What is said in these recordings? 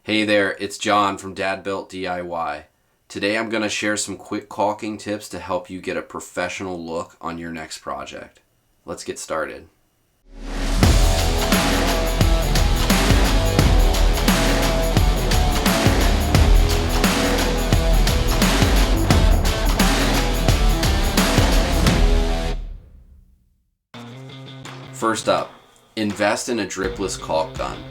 Hey there, it's John from DadBuilt DIY. Today I'm going to share some quick caulking tips to help you get a professional look on your next project. Let's get started. First up, invest in a dripless caulk gun.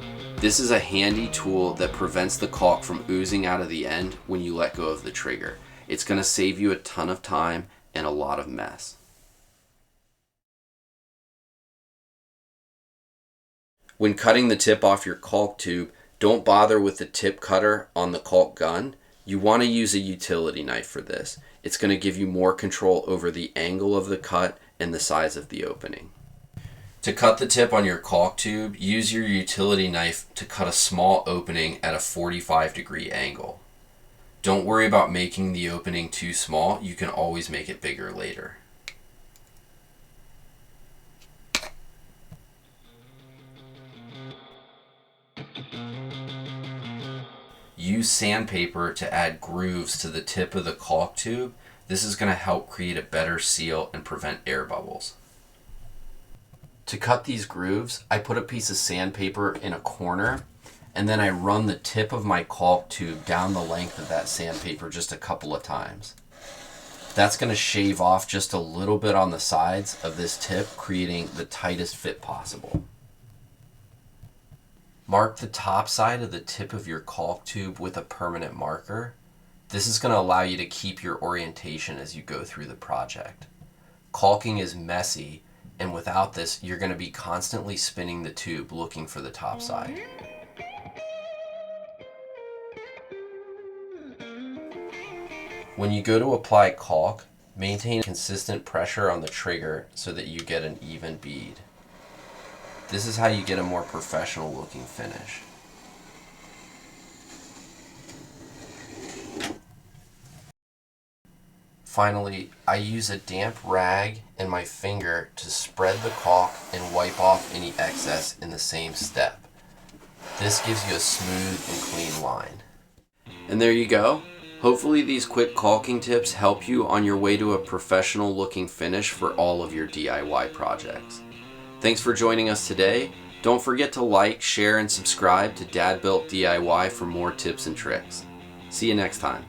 This is a handy tool that prevents the caulk from oozing out of the end when you let go of the trigger. It's going to save you a ton of time and a lot of mess. When cutting the tip off your caulk tube, don't bother with the tip cutter on the caulk gun. You want to use a utility knife for this. It's going to give you more control over the angle of the cut and the size of the opening. To cut the tip on your caulk tube, use your utility knife to cut a small opening at a 45-degree angle. Don't worry about making the opening too small, you can always make it bigger later. Use sandpaper to add grooves to the tip of the caulk tube. This is going to help create a better seal and prevent air bubbles. To cut these grooves, I put a piece of sandpaper in a corner and then I run the tip of my caulk tube down the length of that sandpaper just a couple of times. That's going to shave off just a little bit on the sides of this tip, creating the tightest fit possible. Mark the top side of the tip of your caulk tube with a permanent marker. This is going to allow you to keep your orientation as you go through the project. Caulking is messy, and without this, you're going to be constantly spinning the tube looking for the top side. When you go to apply caulk, maintain consistent pressure on the trigger so that you get an even bead. This is how you get a more professional looking finish. Finally, I use a damp rag and my finger to spread the caulk and wipe off any excess in the same step. This gives you a smooth and clean line. And there you go. Hopefully these quick caulking tips help you on your way to a professional looking finish for all of your DIY projects. Thanks for joining us today. Don't forget to like, share, and subscribe to DadBuilt DIY for more tips and tricks. See you next time.